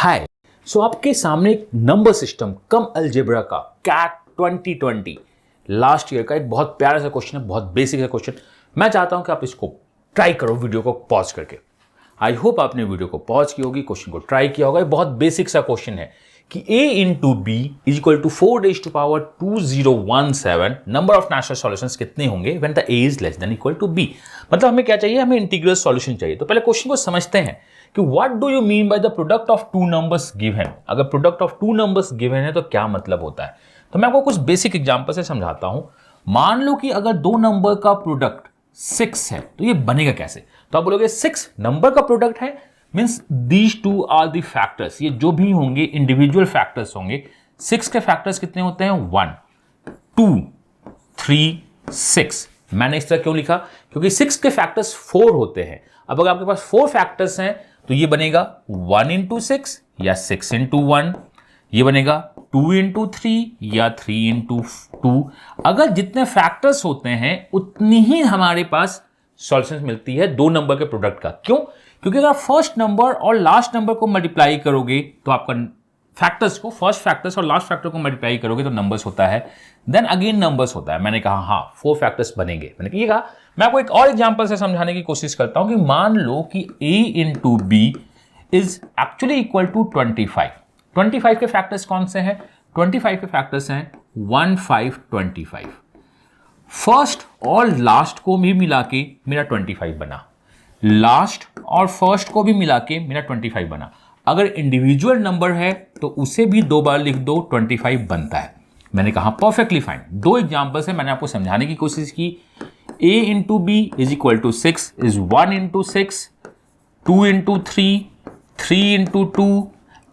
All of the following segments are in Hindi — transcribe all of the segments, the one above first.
हाय। आपके सामने एक नंबर सिस्टम कम अलजेब्रा का कैट 2020 लास्ट ईयर का एक बहुत प्यारा सा क्वेश्चन है, बहुत बेसिक सा क्वेश्चन। मैं चाहता हूं कि आप इसको ट्राई करो वीडियो को पॉज करके। आई होप आपने वीडियो को पॉज की होगी, क्वेश्चन को ट्राई किया होगा। बहुत बेसिक सा क्वेश्चन है कि a into B is equal to 4⁻2017 number of natural solutions कितने होंगे when the a is less than equal to b। मतलब हमें क्या चाहिए, हमें इंटीग्रल सॉल्यूशन चाहिए। तो पहले क्वेश्चन को समझते हैं कि what do you mean by the product of two numbers given. अगर product of two numbers given है तो क्या मतलब होता है। तो मैं आपको कुछ बेसिक एग्जांपल से समझाता हूं। मान लो कि अगर दो नंबर का प्रोडक्ट 6 है तो ये बनेगा कैसे। तो आप बोलोगे 6 नंबर का प्रोडक्ट है, means these two are the factors. ये जो भी होंगे इंडिविजुअल फैक्टर्स होंगे। 6 के फैक्टर्स कितने होते हैं, 1 2 3 6। मैंने इस तरह क्यों लिखा, क्योंकि 6 के फैक्टर्स 4 होते हैं। अब अगर आपके पास 4 फैक्टर्स हैं तो ये बनेगा 1 इंटू 6 या 6 इंटू 1। ये बनेगा 2 इंटू 3 या 3 इंटू 2। अगर जितने फैक्टर्स होते हैं उतनी ही हमारे पास सॉल्यूशन मिलती है दो नंबर के प्रोडक्ट का। क्यों? क्योंकि अगर फर्स्ट नंबर और लास्ट नंबर को मल्टीप्लाई करोगे तो आपका फैक्टर्स को, फर्स्ट फैक्टर्स और लास्ट फैक्टर को मल्टीप्लाई करोगे तो नंबर्स होता है, देन अगेन नंबर्स होता है। मैंने कहा हाँ 4 फैक्टर्स बनेंगे। मैंने ये कहा। मैं आपको एक और एग्जांपल से समझाने की कोशिश करता हूं कि मान लो कि a into B is actually equal to 25। 25 के फैक्टर्स कौन से हैं? 25 के फैक्टर्स हैं 1 5 25। फर्स्ट और लास्ट को भी मिला के मेरा 25 बना, लास्ट और फर्स्ट को भी मिला के मेरा 25 बना। अगर इंडिविजुअल नंबर है तो उसे भी 2 बार लिख दो, 25 बनता है। मैंने कहा परफेक्टली फाइन। 2 एग्जांपल से मैंने आपको समझाने की कोशिश की। a into B is equal to 6 is 1 into 6, 2 into 3, 3 into 2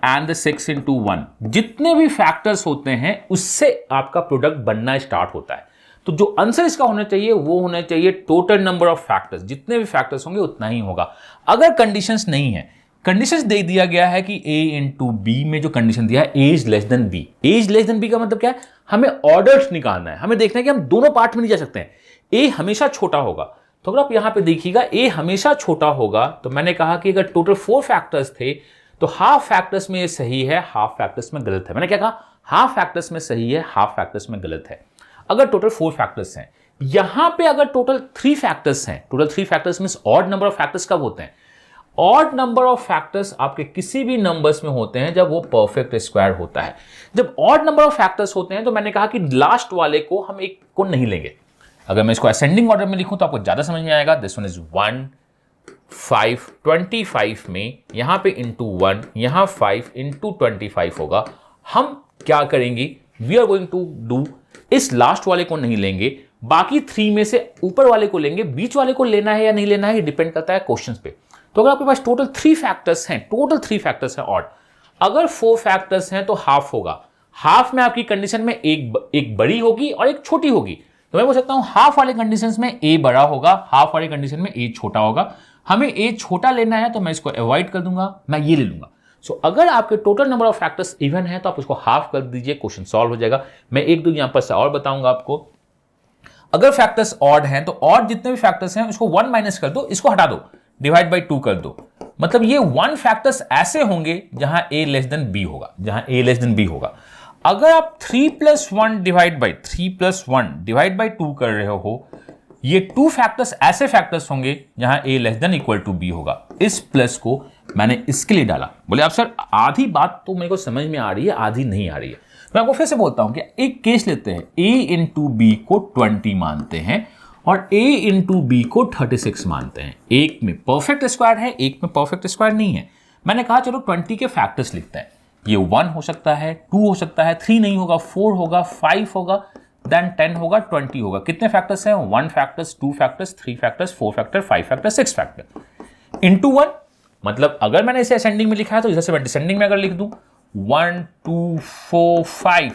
and 6 into 1। जितने भी फैक्टर्स होते हैं उससे आपका प्रोडक्ट बनना स्टार्ट होता है। तो जो आंसर इसका होना चाहिए वो होना चाहिए टोटल नंबर ऑफ फैक्टर्स। जितने भी फैक्टर्स होंगे उतना ही होगा। अगर कंडीशंस नहीं है, कंडीशंस दे दिया गया है कि a इंटू बी में जो कंडीशन दिया है a is less than B. a is less than B का मतलब क्या है, हमें ऑर्डर निकालना है। हमें देखना है कि हम दोनों पार्ट में नहीं जा सकते हैं। a हमेशा छोटा होगा। तो अगर आप यहां पे देखिएगा a हमेशा छोटा होगा, तो मैंने कहा कि अगर टोटल 4 फैक्टर्स थे तो हाफ फैक्टर्स में ये सही है, हाफ फैक्टर्स में गलत है। मैंने क्या कहा, हाफ फैक्टर्स में सही है, हाफ फैक्टर्स में गलत है। अगर टोटल 4 फैक्टर्स हैं, यहां पे अगर टोटल 3 फैक्टर्स हैं, total 3 factors means odd number of factors कब होते हैं? ऑड नंबर ऑफ फैक्टर्स आपके किसी भी नंबर्स में होते हैं जब वो परफेक्ट स्क्वायर होता है। जब ऑड नंबर ऑफ फैक्टर्स होते हैं तो मैंने कहा कि लास्ट वाले को हम एक को नहीं लेंगे। अगर मैं इसको असेंडिंग ऑर्डर में लिखूं तो आपको ज्यादा समझ में आएगा। दिस वन इज 1 5 25 में यहां पे इंटू 1, यहां 5 इंटू 25 होगा। हम क्या करेंगे, we are going to do, इस लास्ट वाले को नहीं लेंगे, बाकी 3 में से ऊपर वाले को लेंगे। बीच वाले को लेना है या नहीं लेना है ये डिपेंड करता है क्वेश्चंस पे। तो अगर आपके पास टोटल 3 फैक्टर्स हैं, टोटल 3 फैक्टर्स हैं ऑड, अगर 4 फैक्टर्स हैं तो हाफ होगा। हाफ में आपकी कंडीशन में एक बड़ी होगी और एक छोटी होगी। तो मैं बोल सकता हूं हाफ वाले कंडीशन में a बड़ा होगा, हाफ वाले कंडीशन में a छोटा होगा। हमें a छोटा लेना है तो मैं इसको अवॉइड कर दूंगा, मैं ये ले लूंगा। सो अगर आपके total number of factors even है तो आप उसको हाफ कर दीजिए, क्वेश्चन सॉल्व हो जाएगा। मैं एक दो यहां पर से और बताऊंगा आपको। अगर फैक्टर्स ऑड हैं तो ऑड जितने भी फैक्टर्स हैं उसको 1 माइनस कर दो, इसको हटा दो, डिवाइड बाई 2 कर दो। मतलब ये 1 फैक्टर्स ऐसे होंगे जहां a लेस देन b होगा, जहां a लेस देन b होगा। अगर आप 3 + 1 डिवाइड बाई 2 कर रहे हो, ये 2 फैक्टर्स ऐसे फैक्टर्स होंगे जहां a less than equal to b होगा। इस प्लस को मैंने इसके लिए डाला। बोले आप सर आधी बात तो मेरे को समझ में आ रही है, आधी नहीं आ रही है। मैं आपको फिर से बोलता हूं कि एक केस लेते हैं, a इंटू बी को 20 मानते हैं और a इंटू बी को 36 मानते हैं। एक में परफेक्ट स्क्वायर है, एक में परफेक्ट स्क्वायर नहीं है। मैंने कहा चलो 20 के फैक्टर्स लिखते हैं। ये 1 हो सकता है, 2 हो सकता है, 3 नहीं होगा, 4 होगा, 5 होगा, देन 10 होगा, 20 होगा। कितने फैक्टर्स हैं? 1 factors, 2 factors, 3 factors, 4 factor, 5 factor, 6 factor into 1। मतलब अगर मैंने इसे असेंडिंग में लिखा है तो इसे मैं डिसेंडिंग में अगर लिख दूं 1 2 4 5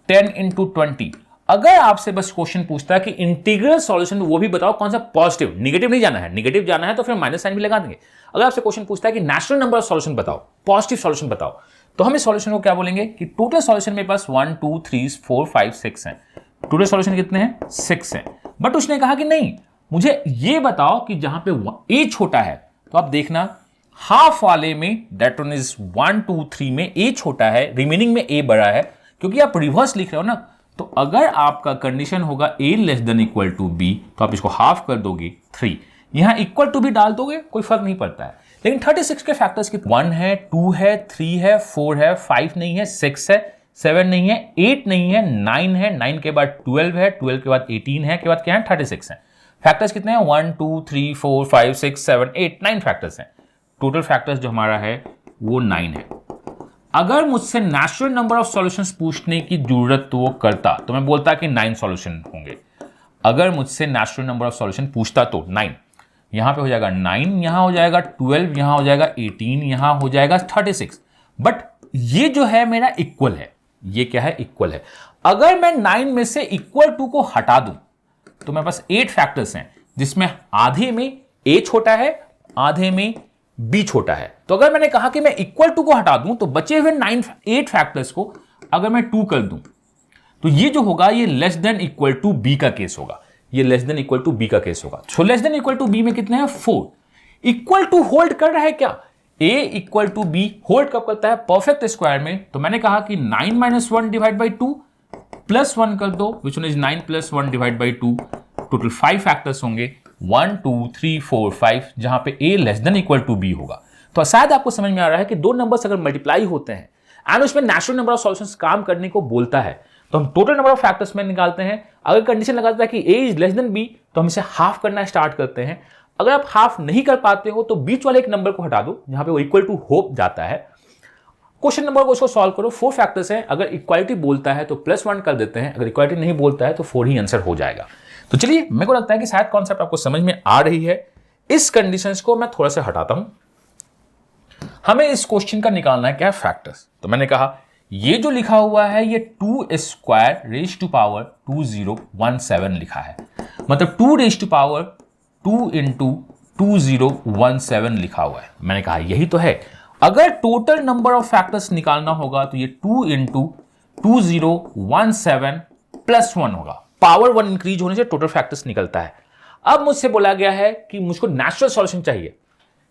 10 इंटू 20। अगर आपसे बस क्वेश्चन पूछता है कि इंटीग्रल सॉल्यूशन, वो भी बताओ कौन सा पॉजिटिव, नेगेटिव नहीं जाना है। नेगेटिव जाना है तो फिर माइनस साइन भी लगा देंगे। अगर आपसे क्वेश्चन पूछता है कि नेचुरल नंबर ऑफ सॉल्यूशन बताओ, पॉजिटिव सॉल्यूशन बताओ, तो हम इस सॉल्यूशन को क्या बोलेंगे कि टोटल सॉल्यूशन मेरे पास 1 2 3 4 5 6 हैं। टोटल सॉल्यूशन कितने हैं? 6 हैं। बट उसने कहा कि नहीं, मुझे ये बताओ कि जहां पे a छोटा है, तो आप देखना हाफ वाले में दैट वन इज 1 2 3 में a छोटा है, रिमेनिंग में a बड़ा है, क्योंकि आप रिवर्स लिख रहे हो ना। तो अगर आपका कंडीशन होगा a less than equal to b, तो आप इसको हाफ कर दोगे 3, यहां इक्वल टू भी डाल दोगे, कोई फर्क नहीं पड़ता है। लेकिन 36 के फैक्टर्स कितने? 1 है, 2 है, 3 है, 4 है, 5 नहीं है, 6 है, 7 नहीं है, 8 नहीं है, 9 है, 9 के बाद 12 है, 12 के बाद 18 है, के बाद क्या है? 36 है। फैक्टर्स कितने हैं? 1 2 3 4 5 6 7 8 9 फैक्टर्स हैं। टोटल फैक्टर्स जो हमारा है वो 9 है। अगर मुझसे नेचुरल नंबर ऑफ सॉल्यूशंस पूछने की जरूरत तो वो करता, तो मैं बोलता कि 9 सॉल्यूशन होंगे। अगर मुझसे नेचुरल नंबर ऑफ सॉल्यूशन पूछता तो 9, यहां पे हो जाएगा 9, यहां हो जाएगा 12, यहां हो जाएगा 18, यहां हो जाएगा 36। बट ये जो है मेरा इक्वल है, ये क्या है? इक्वल है। अगर मैं 9 में से इक्वल टू को हटा दूं तो मेरे पास 8 फैक्टर्स हैं, जिसमें आधे में a छोटा है, आधे में b छोटा है। तो अगर मैंने कहा कि मैं इक्वल टू को हटा दूं तो बचे हुए 8 फैक्टर्स को अगर मैं 2 कर दूं तो ये जो होगा ये less than equal to b का केस होगा, ये less than equal to b का केस होगा। So less than equal to b में कितने हैं? 4। इक्वल टू होल्ड कर रहा है क्या? a equal to b hold कब करता है? परफेक्ट स्क्वायर में। तो मैंने कहा कि 9 माइनस 1 डिवाइड बाई 2 प्लस 1 कर दो, which one is 9 plus 1 divide by 2। Total 5 factors होंगे, 1 2 3 4 5, जहां पे a less than equal to b होगा। तो शायद आपको समझ में आ रहा है कि दो नंबर्स अगर मल्टीप्लाई होते हैं एंड उसमें नेचुरल नंबर ऑफ सॉल्यूशंस काम करने को बोलता है, तो हम टोटल नंबर ऑफ फैक्टर्स में निकालते हैं। अगर कंडीशन लगाता है कि a is less then b, तो हम इसे हाफ करना स्टार्ट करते हैं। अगर आप हाफ नहीं कर पाते हो तो बीच वाले एक नंबर को हटा दो, जहां पे वो इक्वल टू हो जाता है। क्वेश्चन नंबर को उसको सॉल्व करो। 4 फैक्टर्स हैं, अगर इक्वालिटी बोलता है तो प्लस 1 कर देते हैं, अगर इक्वालिटी नहीं बोलता है तो 4 ही आंसर हो जाएगा। तो चलिए, मेरे को लगता है कि शायद कॉन्सेप्ट आपको समझ में आ रही है। इस कंडीशंस को मैं थोड़ा सा हटाता हूं। हमें इस क्वेश्चन का निकालना है क्या है? फैक्टर्स। तो मैंने कहा ये जो लिखा हुआ है ये 2 स्क्वायर रेज टू पावर 2017 लिखा है, मतलब 2 रेज टू पावर 2 इंटू 2017 लिखा हुआ है। मैंने कहा यही तो है। अगर टोटल नंबर ऑफ फैक्टर्स निकालना होगा तो ये 2 इंटू 2017 प्लस 1 होगा। पावर 1 इंक्रीज होने से टोटल फैक्टर्स निकलता है। अब मुझसे बोला गया है कि मुझको नेचुरल सॉल्यूशन चाहिए।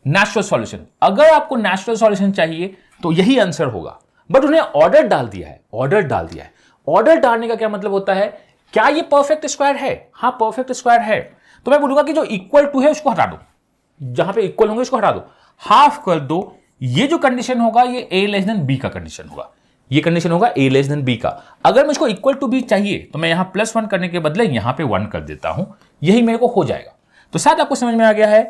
नेचुरल सॉल्यूशन, अगर आपको नेचुरल सॉल्यूशन चाहिए तो यही आंसर होगा, बट उन्हें ऑर्डर डाल दिया है। ऑर्डर डाल दिया है। ऑर्डर डालने का क्या मतलब होता है? क्या ये परफेक्ट स्क्वायर है? हाँ, परफेक्ट स्क्वायर है। तो मैं बोलूंगा कि जो इक्वल टू है उसको हटा दो, जहां पे इक्वल होंगे उसको हटा दो, हाफ कर दो। ये जो कंडीशन होगा ये a लेस देन b का कंडीशन होगा। ये कंडीशन होगा a लेस देन b का। अगर मुझको इक्वल टू b चाहिए तो मैं यहां प्लस 1 करने के बदले यहां पे 1 कर देता हूं, यही मेरे को हो जाएगा। तो शायद आपको समझ में आ गया है।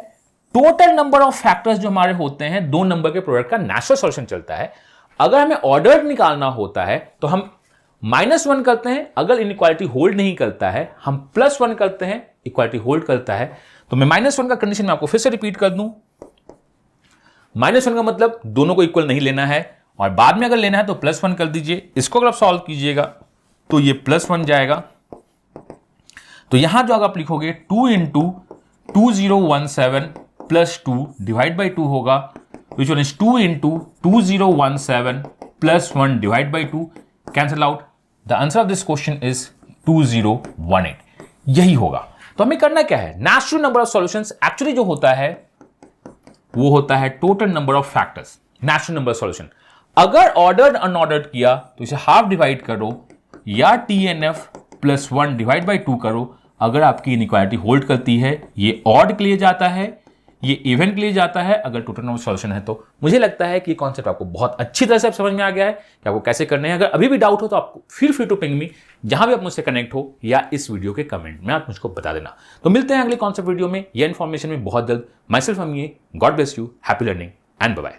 टोटल नंबर ऑफ फैक्टर्स जो हमारे होते हैं, दो नंबर के प्रोडक्ट का नेचुरल सॉल्यूशन चलता है। अगर हमें ऑर्डर निकालना होता है तो हम -1 करते हैं। अगर इनइक्वालिटी होल्ड नहीं करता है हम +1 करते हैं, इक्वालिटी होल्ड करता है। तो मैं -1 का कंडीशन में आपको फिर से रिपीट कर दूं। -1 का मतलब दोनों को इक्वल नहीं लेना है, और बाद में अगर लेना है तो +1 कर दीजिए। इसको अगर आप सॉल्व कीजिएगा तो ये +1 जाएगा। तो यहां जो अगर आप लिखोगे 2 इंटू 2017 प्लस 2 डिवाइड बाई 2 होगा, विच one is 2 into 2017 plus 1 divide by 2, cancel out. The answer of this question is 2018। यही होगा। तो हमें करना क्या है? Natural number of solutions actually जो होता है वो होता है total number of factors, natural number solution. अगर ऑर्डर्ड अनऑर्डर्ड किया तो इसे हाफ डिवाइड करो, या TNF प्लस 1 डिवाइड बाई 2 करो। अगर आपकी इनइक्वालिटी होल्ड करती है, ये ऑड के लिए जाता है, ये इवन के लिए जाता है। अगर टोटल नंबर सॉल्यूशन है तो मुझे लगता है कि ये कॉन्सेप्ट आपको बहुत अच्छी तरह से समझ में आ गया है कि आपको कैसे करने हैं। अगर अभी भी डाउट हो तो आपको feel free to ping me, जहां भी आप मुझसे कनेक्ट हो, या इस वीडियो के कमेंट में आप मुझको बता देना। तो मिलते हैं अगले कॉन्सेप्ट वीडियो में या इन्फॉर्मेशन में बहुत जल्द। Myself Amiya, god bless you, happy learning and bye bye.